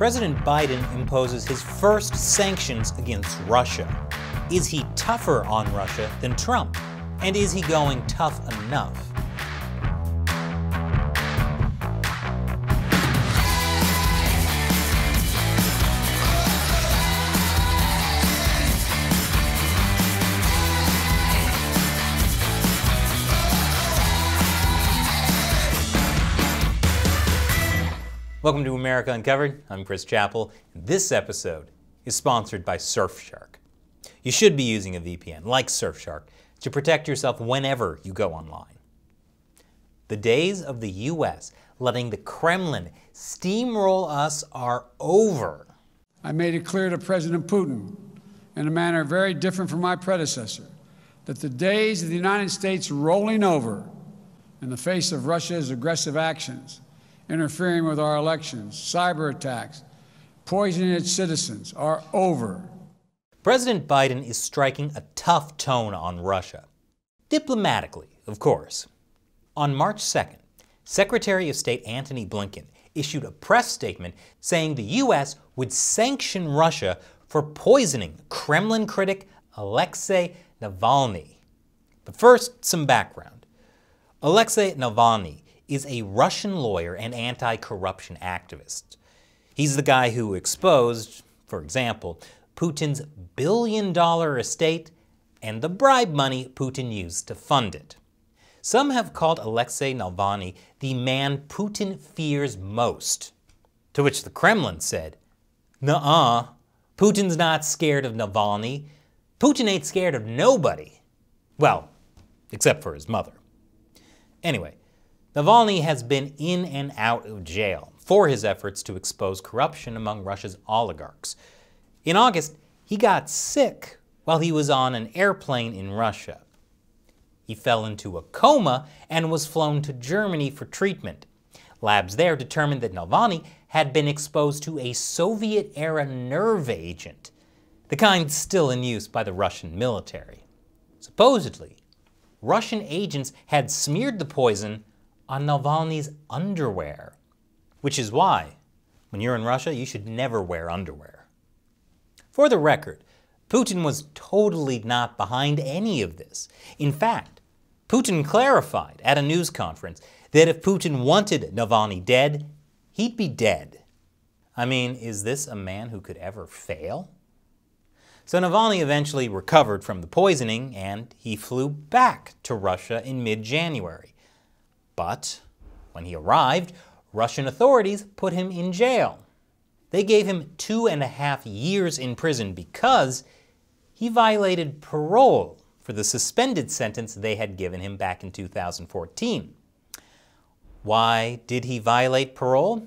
President Biden imposes his first sanctions against Russia. Is he tougher on Russia than Trump? And is he going tough enough? Welcome to America Uncovered. I'm Chris Chappell. This episode is sponsored by Surfshark. You should be using a VPN like Surfshark to protect yourself whenever you go online. The days of the U.S. letting the Kremlin steamroll us are over. I made it clear to President Putin, in a manner very different from my predecessor, that the days of the United States rolling over in the face of Russia's aggressive actions, interfering with our elections, cyber attacks, poisoning its citizens, are over. President Biden is striking a tough tone on Russia. Diplomatically, of course. On March 2nd, Secretary of State Antony Blinken issued a press statement saying the U.S. would sanction Russia for poisoning Kremlin critic Alexei Navalny. But first, some background. Alexei Navalny is a Russian lawyer and anti-corruption activist. He's the guy who exposed, for example, Putin's billion-dollar estate and the bribe money Putin used to fund it. Some have called Alexei Navalny the man Putin fears most, to which the Kremlin said, "Nuh-uh, Putin's not scared of Navalny. Putin ain't scared of nobody." Well, except for his mother. Anyway, Navalny has been in and out of jail for his efforts to expose corruption among Russia's oligarchs. In August, he got sick while he was on an airplane in Russia. He fell into a coma and was flown to Germany for treatment. Labs there determined that Navalny had been exposed to a Soviet-era nerve agent, the kind still in use by the Russian military. Supposedly, Russian agents had smeared the poison on Navalny's underwear, which is why, when you're in Russia, you should never wear underwear. For the record, Putin was totally not behind any of this. In fact, Putin clarified at a news conference that if Putin wanted Navalny dead, he'd be dead. I mean, is this a man who could ever fail? So Navalny eventually recovered from the poisoning and he flew back to Russia in mid-January. But when he arrived, Russian authorities put him in jail. They gave him 2.5 years in prison because he violated parole for the suspended sentence they had given him back in 2014. Why did he violate parole?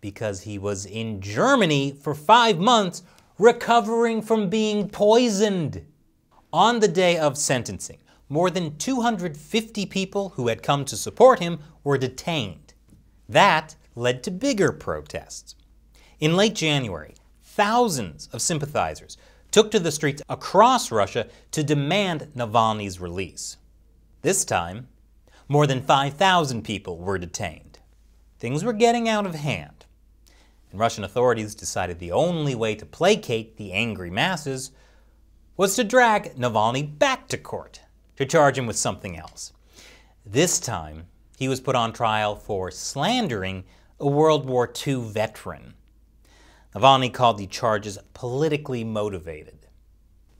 Because he was in Germany for 5 months recovering from being poisoned. On the day of sentencing, more than 250 people who had come to support him were detained. That led to bigger protests. In late January, thousands of sympathizers took to the streets across Russia to demand Navalny's release. This time, more than 5,000 people were detained. Things were getting out of hand, and Russian authorities decided the only way to placate the angry masses was to drag Navalny back to court to charge him with something else. This time, he was put on trial for slandering a World War II veteran. Navalny called the charges politically motivated.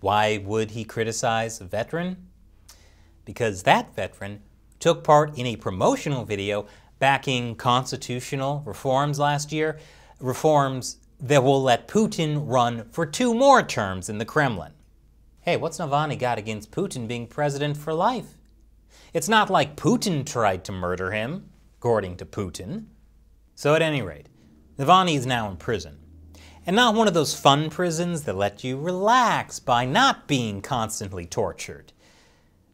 Why would he criticize a veteran? Because that veteran took part in a promotional video backing constitutional reforms last year, reforms that will let Putin run for 2 more terms in the Kremlin. Hey, what's Navalny got against Putin being president for life? It's not like Putin tried to murder him, according to Putin. So at any rate, Navalny is now in prison. And not one of those fun prisons that let you relax by not being constantly tortured.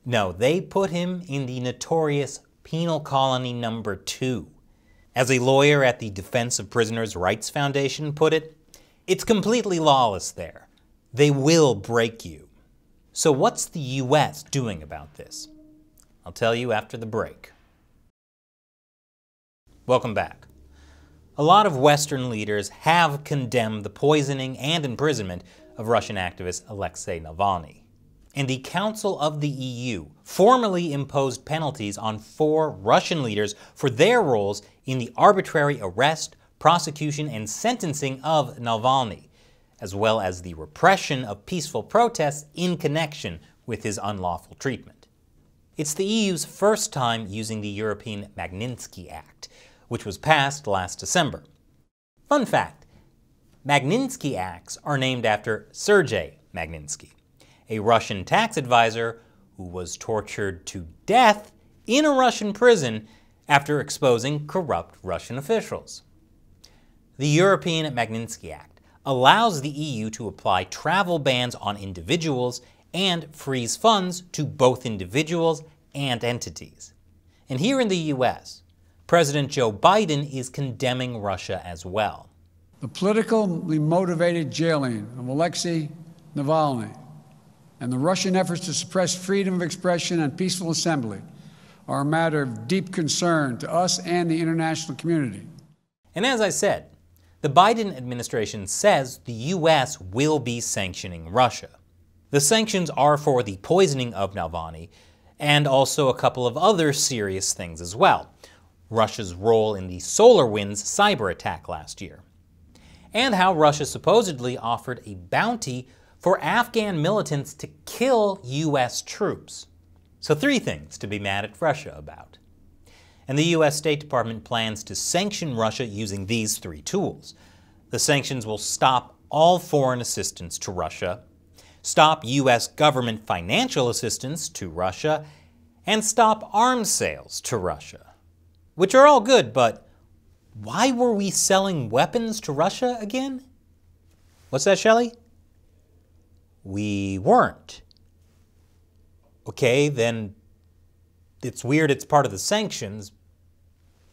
No, they put him in the notorious Penal Colony No. 2. As a lawyer at the Defense of Prisoners' Rights Foundation put it, it's completely lawless there. They will break you. So what's the U.S. doing about this? I'll tell you after the break. Welcome back. A lot of Western leaders have condemned the poisoning and imprisonment of Russian activist Alexei Navalny. And the Council of the EU formally imposed penalties on 4 Russian leaders for their roles in the arbitrary arrest, prosecution, and sentencing of Navalny, as well as the repression of peaceful protests in connection with his unlawful treatment. It's the EU's first time using the European Magnitsky Act, which was passed last December. Fun fact, Magnitsky Acts are named after Sergei Magnitsky, a Russian tax advisor who was tortured to death in a Russian prison after exposing corrupt Russian officials. The European Magnitsky Act allows the EU to apply travel bans on individuals and freeze funds to both individuals and entities. And here in the US, President Joe Biden is condemning Russia as well. The politically motivated jailing of Alexei Navalny and the Russian efforts to suppress freedom of expression and peaceful assembly are a matter of deep concern to us and the international community. And as I said, the Biden administration says the US will be sanctioning Russia. The sanctions are for the poisoning of Navalny and also a couple of other serious things as well. Russia's role in the SolarWinds cyber attack last year, and how Russia supposedly offered a bounty for Afghan militants to kill US troops. So 3 things to be mad at Russia about. And the US State Department plans to sanction Russia using these 3 tools. The sanctions will stop all foreign assistance to Russia, stop US government financial assistance to Russia, and stop arms sales to Russia. Which are all good, but why were we selling weapons to Russia again? What's that, Shelley? We weren't. Okay, then it's weird it's part of the sanctions,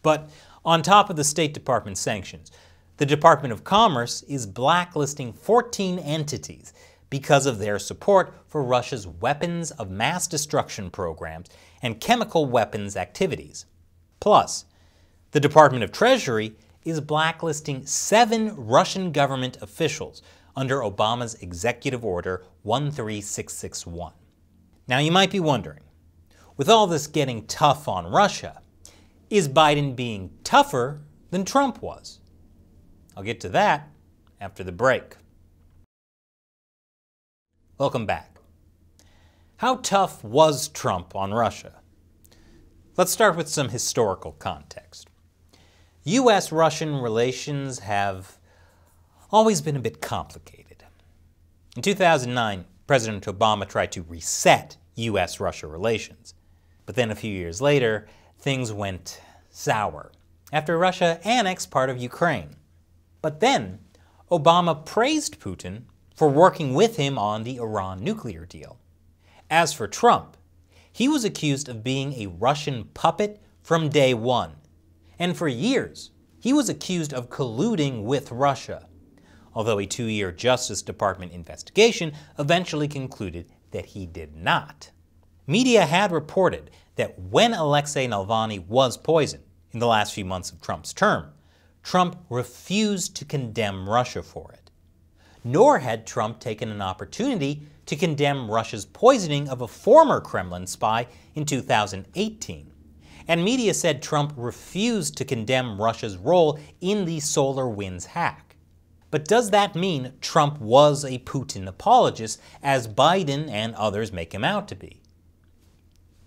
but on top of the State Department sanctions, the Department of Commerce is blacklisting 14 entities because of their support for Russia's weapons of mass destruction programs and chemical weapons activities. Plus, the Department of Treasury is blacklisting 7 Russian government officials under Obama's Executive Order 13661. Now you might be wondering, with all this getting tough on Russia, is Biden being tougher than Trump was? I'll get to that after the break. Welcome back. How tough was Trump on Russia? Let's start with some historical context. US-Russian relations have always been a bit complicated. In 2009, President Obama tried to reset US-Russia relations. But then a few years later, things went sour after Russia annexed part of Ukraine. But then, Obama praised Putin for working with him on the Iran nuclear deal. As for Trump, he was accused of being a Russian puppet from day one. And for years, he was accused of colluding with Russia, although a 2-year Justice Department investigation eventually concluded that he did not. Media had reported that when Alexei Navalny was poisoned in the last few months of Trump's term, Trump refused to condemn Russia for it. Nor had Trump taken an opportunity to condemn Russia's poisoning of a former Kremlin spy in 2018. And media said Trump refused to condemn Russia's role in the SolarWinds hack. But does that mean Trump was a Putin apologist, as Biden and others make him out to be?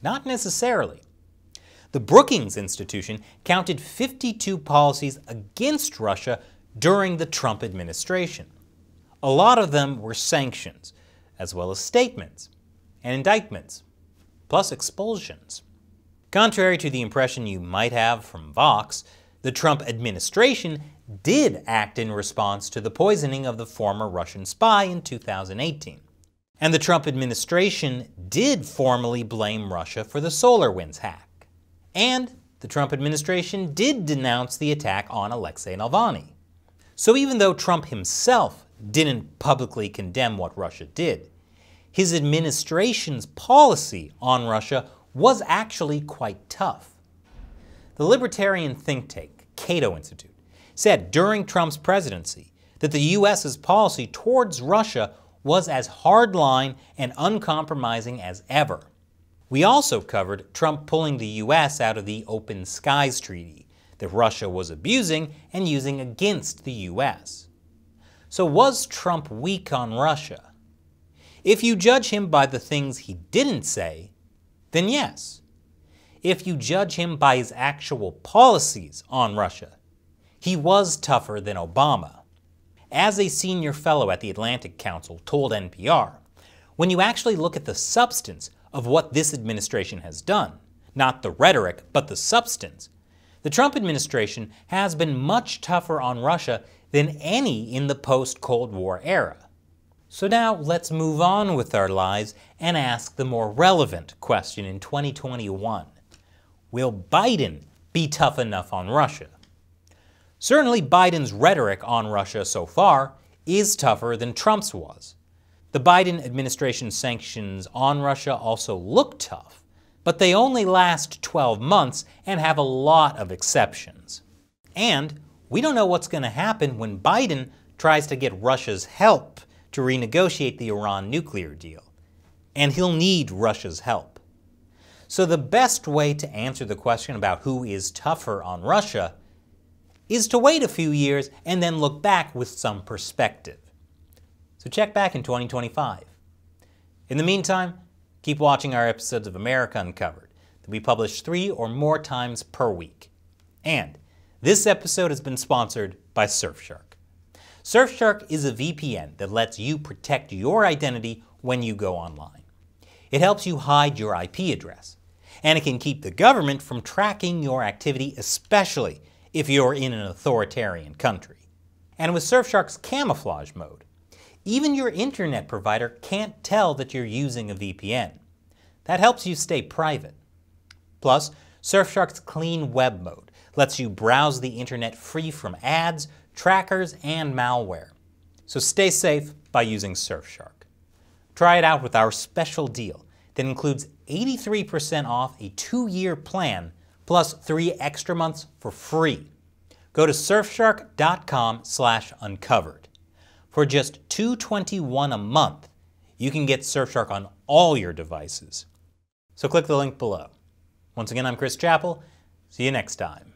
Not necessarily. The Brookings Institution counted 52 policies against Russia during the Trump administration. A lot of them were sanctions, as well as statements and indictments, plus expulsions. Contrary to the impression you might have from Vox, the Trump administration did act in response to the poisoning of the former Russian spy in 2018. And the Trump administration did formally blame Russia for the SolarWinds hack. And the Trump administration did denounce the attack on Alexei Navalny. So even though Trump himself didn't publicly condemn what Russia did, his administration's policy on Russia was actually quite tough. The libertarian think tank, Cato Institute, said during Trump's presidency that the U.S.'s policy towards Russia was as hardline and uncompromising as ever. We also covered Trump pulling the U.S. out of the Open Skies Treaty that Russia was abusing and using against the U.S. So was Trump weak on Russia? If you judge him by the things he didn't say, then yes. If you judge him by his actual policies on Russia, he was tougher than Obama. As a senior fellow at the Atlantic Council told NPR, when you actually look at the substance of what this administration has done, not the rhetoric, but the substance, the Trump administration has been much tougher on Russia than any in the post-Cold War era. So now let's move on with our lives and ask the more relevant question in 2021. Will Biden be tough enough on Russia? Certainly Biden's rhetoric on Russia so far is tougher than Trump's was. The Biden administration's sanctions on Russia also look tough, but they only last 12 months and have a lot of exceptions. And we don't know what's going to happen when Biden tries to get Russia's help to renegotiate the Iran nuclear deal. And he'll need Russia's help. So the best way to answer the question about who is tougher on Russia is to wait a few years and then look back with some perspective. So check back in 2025. In the meantime, keep watching our episodes of America Uncovered that we publish 3 or more times per week. And this episode has been sponsored by Surfshark. Surfshark is a VPN that lets you protect your identity when you go online. It helps you hide your IP address, and it can keep the government from tracking your activity, especially if you're in an authoritarian country. And with Surfshark's camouflage mode, even your internet provider can't tell that you're using a VPN. That helps you stay private. Plus, Surfshark's clean web mode lets you browse the internet free from ads, trackers, and malware. So stay safe by using Surfshark. Try it out with our special deal that includes 83% off a 2-year plan plus 3 extra months for free. Go to surfshark.com/uncovered. For just $2.21 a month, you can get Surfshark on all your devices. So click the link below. Once again, I'm Chris Chappell. See you next time.